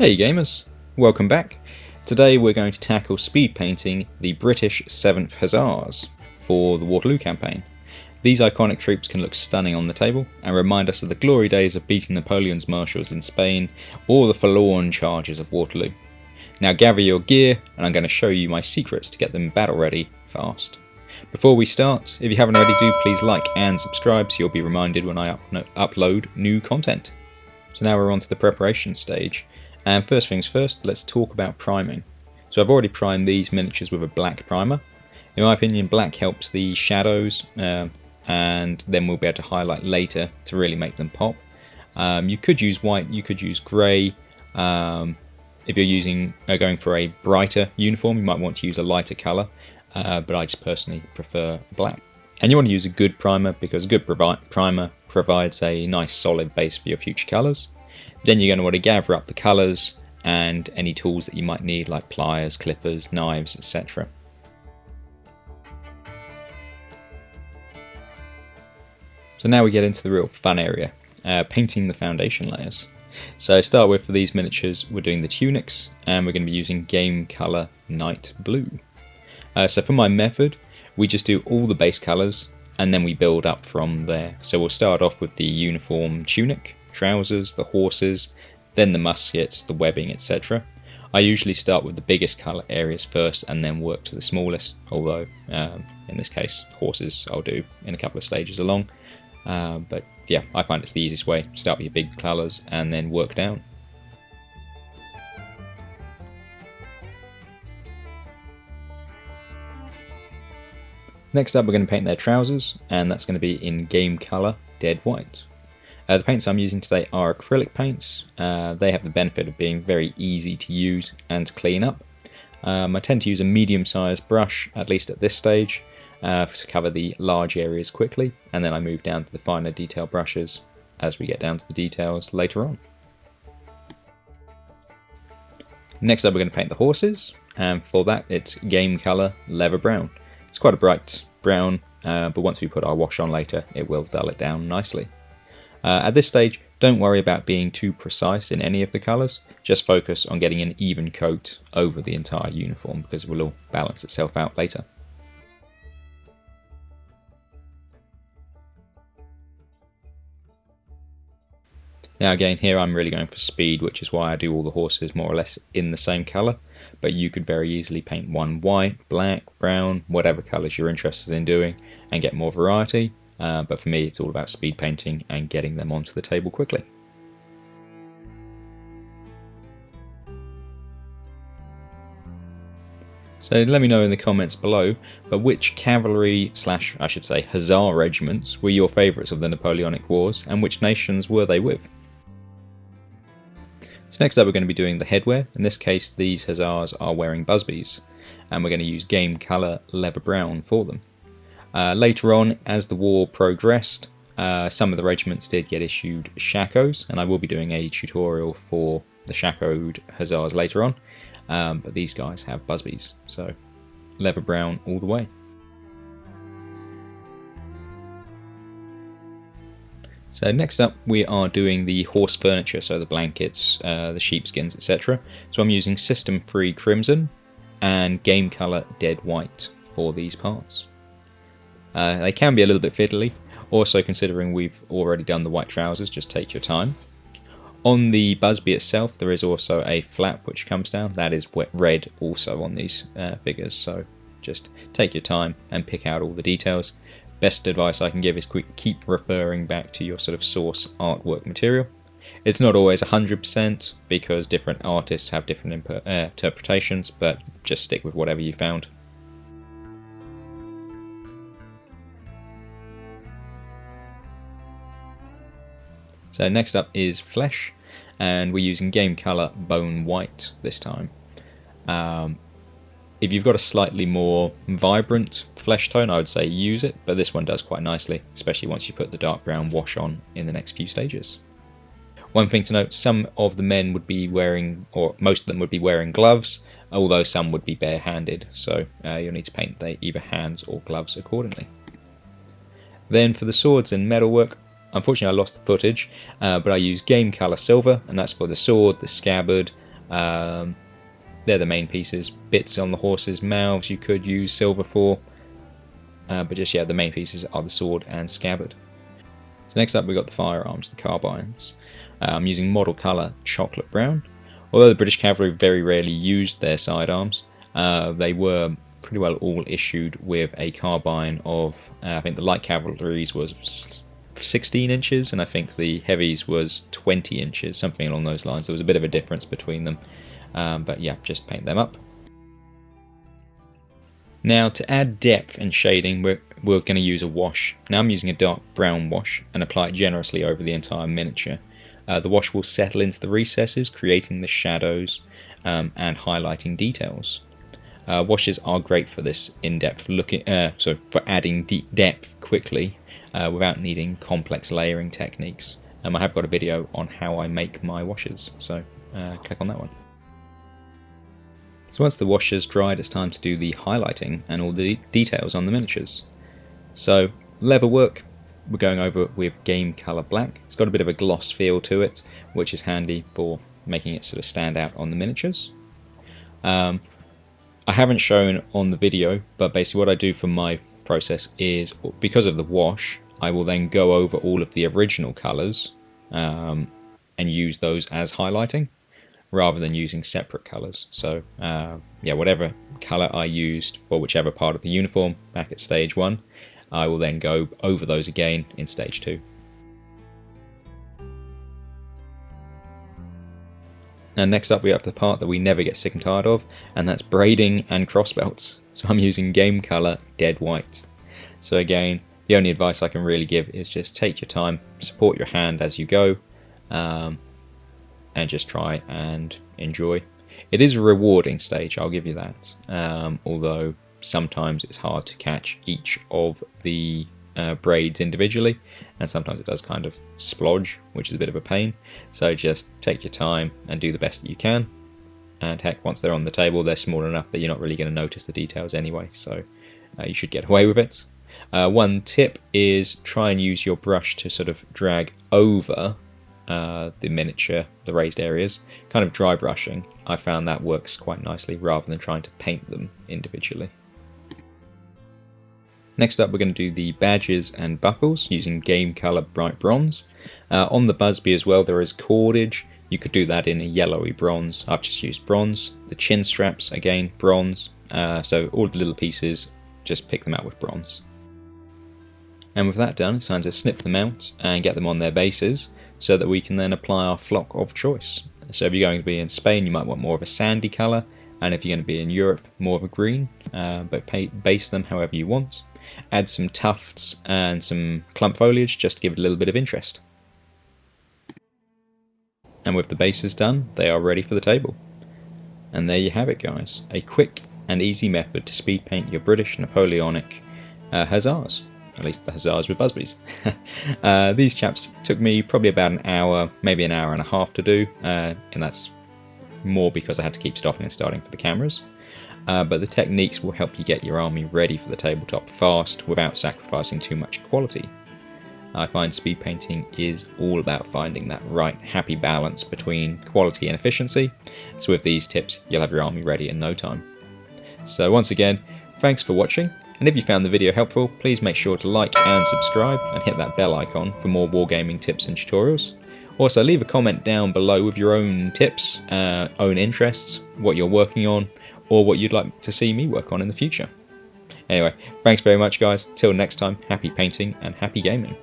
Hey gamers, welcome back. Today we're going to tackle speed painting the British 7th Hussars for the Waterloo campaign. These iconic troops can look stunning on the table and remind us of the glory days of beating Napoleon's marshals in Spain or the forlorn charges of Waterloo. Now gather your gear and I'm going to show you my secrets to get them battle ready fast. Before we start, if you haven't already, do please like and subscribe so you'll be reminded when I upload new content. So now we're on to the preparation stage. And first things first, let's talk about priming. So I've already primed these miniatures with a black primer. In my opinion, black helps the shadows and then we'll be able to highlight later to really make them pop. You could use white, you could use grey. If you're going for a brighter uniform, you might want to use a lighter colour, but I just personally prefer black. And you want to use a good primer because a good primer provides a nice solid base for your future colours. Then you're going to want to gather up the colours and any tools that you might need like pliers, clippers, knives, etc. So now we get into the real fun area, painting the foundation layers. So to start with, for these miniatures we're doing the tunics and we're going to be using game colour night blue. So for my method we just do all the base colours and then we build up from there. So we'll start off with the uniform tunic, trousers, the horses, then the muskets, the webbing, etc. I usually start with the biggest colour areas first and then work to the smallest, although in this case horses I'll do in a couple of stages along. But yeah, I find it's the easiest way. Start with your big colours and then work down. Next up we're going to paint their trousers, and that's going to be in game colour dead white. The paints I'm using today are acrylic paints. They have the benefit of being very easy to use and to clean up. I tend to use a medium-sized brush, at least at this stage, to cover the large areas quickly, and then I move down to the finer detail brushes as we get down to the details later on. Next up we're going to paint the horses, and for that it's game colour leather brown. It's quite a bright brown, but once we put our wash on later it will dull it down nicely. At this stage, don't worry about being too precise in any of the colours, just focus on getting an even coat over the entire uniform because it will all balance itself out later. Now again, here I'm really going for speed, which is why I do all the horses more or less in the same colour, but you could very easily paint one white, black, brown, whatever colours you're interested in doing and get more variety. But for me it's all about speed painting and getting them onto the table quickly. So let me know in the comments below, but which cavalry / I should say hussar regiments were your favourites of the Napoleonic Wars and which nations were they with? So next up we're going to be doing the headwear. In this case these hussars are wearing busbies and we're going to use game colour leather brown for them. Later on, as the war progressed, some of the regiments did get issued shakos, and I will be doing a tutorial for the shakoed hussars later on, but these guys have busbies, so leather brown all the way. So next up we are doing the horse furniture, so the blankets, the sheepskins, etc. So I'm using System 3 Crimson and game colour dead white for these parts. They can be a little bit fiddly, also considering we've already done the white trousers, just take your time. On the busby itself there is also a flap which comes down, that is red also on these figures, so just take your time and pick out all the details. Best advice I can give is keep referring back to your sort of source artwork material. It's not always 100% because different artists have different interpretations, but just stick with whatever you found. So next up is flesh, and we're using game colour bone white this time. If you've got a slightly more vibrant flesh tone, I would say use it, but this one does quite nicely, especially once you put the dark brown wash on in the next few stages. One thing to note, some of the men would be wearing, or most of them would be wearing gloves, although some would be barehanded, so you'll need to paint either hands or gloves accordingly. Then for the swords and metalwork, unfortunately I lost the footage, but I use game colour silver, and that's for the sword, the scabbard, They're the main pieces. Bits on the horses' mouths you could use silver for, but just the main pieces are the sword and scabbard. So next up we've got the firearms, the carbines. I'm using model colour chocolate brown. Although the British cavalry very rarely used their sidearms, they were pretty well all issued with a carbine of, I think the light cavalry's was 16 inches, and I think the heavies was 20 inches, something along those lines. There was a bit of a difference between them, but yeah, just paint them up. Now to add depth and shading, we're going to use a wash. Now I'm using a dark brown wash and apply it generously over the entire miniature. The wash will settle into the recesses, creating the shadows and highlighting details. Washes are great for this in-depth looking, for adding deep depth quickly without needing complex layering techniques. I have got a video on how I make my washes, so click on that one. So once the wash has dried, it's time to do the highlighting and all the details on the miniatures. So leather work, we're going over it with game colour black. It's got a bit of a gloss feel to it, which is handy for making it sort of stand out on the miniatures. I haven't shown on the video, but basically what I do for my process is, because of the wash, I will then go over all of the original colours and use those as highlighting, rather than using separate colours. So yeah, whatever colour I used for whichever part of the uniform back at stage 1, I will then go over those again in stage 2. And next up we have the part that we never get sick and tired of, and that's braiding and crossbelts. So I'm using game colour dead white. So again, the only advice I can really give is just take your time, support your hand as you go, and just try and enjoy. It is a rewarding stage, I'll give you that, although sometimes it's hard to catch each of the braids individually, and sometimes it does kind of splodge, which is a bit of a pain. So just take your time and do the best that you can, and heck, once they're on the table they're small enough that you're not really going to notice the details anyway, so you should get away with it. One tip is try and use your brush to sort of drag over the miniature, the raised areas, kind of dry brushing. I found that works quite nicely rather than trying to paint them individually. Next up we're going to do the badges and buckles using game colour bright bronze. On the busby as well there is cordage. You could do that in a yellowy bronze. I've just used bronze. The chin straps, again, bronze. So all the little pieces, just pick them out with bronze. And with that done, it's time to snip them out and get them on their bases so that we can then apply our flock of choice. So if you're going to be in Spain, you might want more of a sandy colour, and if you're going to be in Europe, more of a green, but base them however you want. Add some tufts and some clump foliage just to give it a little bit of interest. And with the bases done, they are ready for the table. And there you have it, guys. A quick and easy method to speed paint your British Napoleonic hussars. At least the hussars with busbies. These chaps took me probably about an hour, maybe an hour and a half to do, and that's more because I had to keep stopping and starting for the cameras. But the techniques will help you get your army ready for the tabletop fast without sacrificing too much quality. I find speed painting is all about finding that right happy balance between quality and efficiency, so with these tips you'll have your army ready in no time. So once again, thanks for watching, and if you found the video helpful, please make sure to like and subscribe and hit that bell icon for more wargaming tips and tutorials. Also leave a comment down below with your own tips, own interests, what you're working on, or what you'd like to see me work on in the future. Anyway, thanks very much guys, till next time, happy painting and happy gaming.